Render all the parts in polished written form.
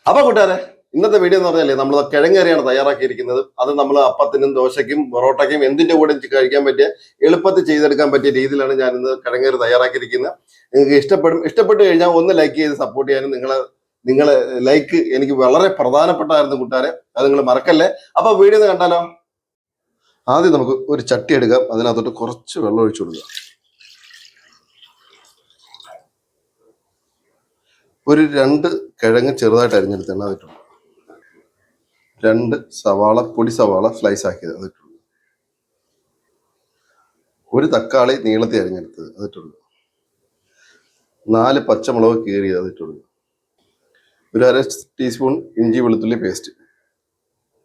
അപ്പൊ കൂട്ടുകാരെ, ഇന്നത്തെ വീഡിയോ എന്ന് പറഞ്ഞാലേ നമ്മൾ കിഴങ്ങേറിയാണ് തയ്യാറാക്കിയിരിക്കുന്നത്. അത് നമ്മൾ അപ്പത്തിനും ദോശയ്ക്കും പൊറോട്ടയ്ക്കും എന്തിന്റെ കൂടെ കഴിക്കാൻ പറ്റിയ എളുപ്പത്തിൽ ചെയ്തെടുക്കാൻ പറ്റിയ രീതിയിലാണ് ഞാൻ ഇന്ന് കിഴങ്ങേറി തയ്യാറാക്കിയിരിക്കുന്നത്. നിങ്ങൾക്ക് ഇഷ്ടപ്പെട്ട് കഴിഞ്ഞാൽ ഒന്ന് ലൈക്ക് ചെയ്ത് സപ്പോർട്ട് ചെയ്യാനും നിങ്ങളെ ലൈക്ക് എനിക്ക് വളരെ പ്രധാനപ്പെട്ടായിരുന്നു കൂട്ടുകാരെ, അത് നിങ്ങൾ മറക്കല്ലേ. അപ്പൊ വീഡിയോ ഒന്ന് കണ്ടാലോ. ആദ്യം നമുക്ക് ഒരു ചട്ടി എടുക്കാം, അതിനകത്തോട്ട് കുറച്ച് വെള്ളം ഒഴിച്ചു കൊടുക്കുക. ഒരു 2 കിഴങ്ങ് ചെറുതായിട്ട് അരിഞ്ഞെടുത്താണ് അതിട്ടുണ്ട്. 2 സവാള, പൊടി സവാള സ്ലൈസ് ആക്കിയത് അതിട്ടുണ്ട്. ഒരു തക്കാളി നീളത്തിൽ അരിഞ്ഞെടുത്തത് അതിട്ടുണ്ട്. 4 പച്ചമുളക് കീറിയത് അതിട്ടുണ്ട്. ഒരു 1/2 ടീസ്പൂൺ ഇഞ്ചി വെളുത്തുള്ളി പേസ്റ്റ്.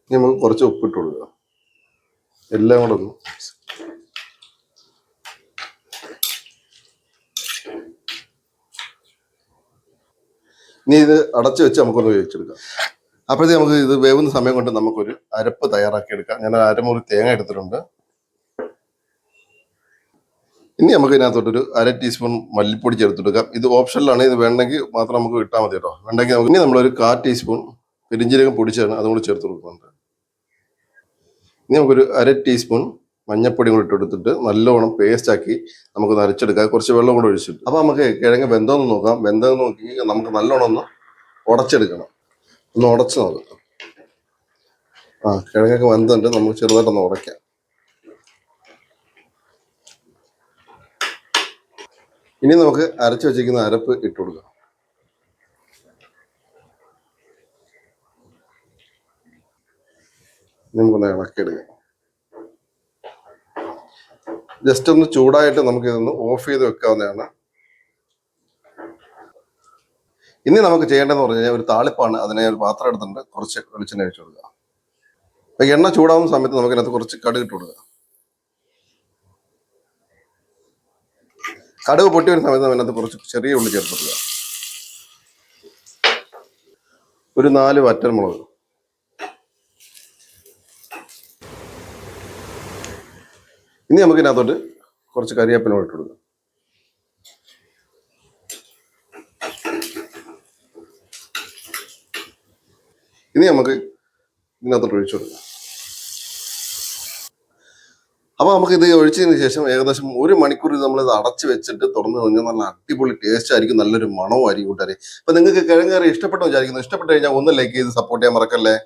ഇനി നമുക്ക് കുറച്ച് ഉപ്പിട്ട് കൊടുക്കുക. എല്ലാം കൂടെ ഒന്ന് ഇനി ഇത് അടച്ചു വെച്ച് നമുക്കൊന്ന് വേവിച്ചെടുക്കാം. അപ്പോഴത്തേക്ക് നമുക്ക് ഇത് വേവുന്ന സമയം കൊണ്ട് നമുക്കൊരു അരപ്പ് തയ്യാറാക്കി എടുക്കാം. ഞാൻ അരമുറി തേങ്ങ എടുത്തിട്ടുണ്ട്. ഇനി നമുക്ക് ഇതിനകത്തോട്ടൊരു 1/2 ടീസ്പൂൺ മല്ലിപ്പൊടി ചേർത്തെടുക്കാം. ഇത് ഓപ്ഷനിലാണ്, ഇത് വേണമെങ്കിൽ മാത്രം നമുക്ക് ഇട്ടാൽ മതി കേട്ടോ. വേണ്ടെങ്കിൽ നമുക്ക് ഇനി നമ്മളൊരു 1/4 ടീസ്പൂൺ പെരിഞ്ജീരകം പൊടിച്ചാണ് അതും കൂടി ചേർത്ത് കൊടുക്കുന്നുണ്ട്. ഇനി നമുക്കൊരു 1/2 ടീസ്പൂൺ മഞ്ഞപ്പൊടി കൂടി ഇട്ടെടുത്തിട്ട് നല്ലോണം പേസ്റ്റ് ആക്കി നമുക്ക് അരച്ചെടുക്കാം. കുറച്ച് വെള്ളം കൂടെ ഒഴിച്ചിട്ട്. അപ്പൊ നമുക്ക് കിഴങ്ങ് വെന്തോന്ന് നോക്കാം. വെന്തോന്ന് നോക്കി നമുക്ക് നല്ലോണം ഒന്ന് ഉടച്ചെടുക്കണം. ഒന്ന് ഉടച്ച് നോക്കാം. കിഴങ്ങൊക്കെ വെന്തുണ്ട്. നമുക്ക് ചെറുതായിട്ടൊന്ന് ഉടയ്ക്കാം. ഇനി നമുക്ക് അരച്ചു വെച്ചിരിക്കുന്ന അരപ്പ് ഇട്ട് കൊടുക്കാം. നമുക്കൊന്ന് ഇളക്കിയെടുക്കാം. ജസ്റ്റ് ഒന്ന് ചൂടായിട്ട് നമുക്ക് ഇതൊന്ന് ഓഫ് ചെയ്ത് വെക്കാവുന്നതാണ്. ഇനി നമുക്ക് ചെയ്യേണ്ടതെന്ന് പറഞ്ഞു കഴിഞ്ഞാൽ ഒരു താളിപ്പാണ്. അതിനെ ഒരു പാത്രം എടുത്തിട്ട് കുറച്ച് വെളിച്ചെണ്ണ ഒഴിച്ചു കൊടുക്കുക. അപ്പൊ എണ്ണ ചൂടാവുന്ന സമയത്ത് നമുക്ക് ഇതിനകത്ത് കുറച്ച് കടുക് ഇട്ട് കൊടുക്കുക. കടുക് പൊട്ടി വരുന്ന സമയത്ത് അതിനകത്ത് കുറച്ച് ചെറിയ ഉള്ളി ചേർത്ത് കൊടുക്കുക. ഒരു 4 വറ്റൽമുളക്. ഇനി നമുക്ക് ഇതിനകത്തോട്ട് കുറച്ച് കറിവേപ്പില ഇട്ട് കൊടുക്കുക. ഇനി നമുക്ക് ഇതിനകത്തോട്ട് ഒഴിച്ചു കൊടുക്കാം. അപ്പൊ നമുക്ക് ഇത് ഒഴിച്ചതിന് ശേഷം ഏകദേശം 1 മണിക്കൂർ നമ്മൾ ഇത് അടച്ചു വെച്ചിട്ട് തുറന്നു കഴിഞ്ഞാൽ നല്ല അടിപൊളി ടേസ്റ്റ് ആയിരിക്കും, നല്ലൊരു മണവും ആയിരിക്കും കൂട്ടുകാരെ. അപ്പൊ നിങ്ങൾക്ക് കിഴങ്ങ് കറി ഇഷ്ടപ്പെട്ടോ വിചാരിക്കുന്നു. ഇഷ്ടപ്പെട്ട് കഴിഞ്ഞാൽ ഒന്ന് ലൈക്ക് ചെയ്ത് സപ്പോർട്ട് ചെയ്യാൻ മറക്കല്ലേ.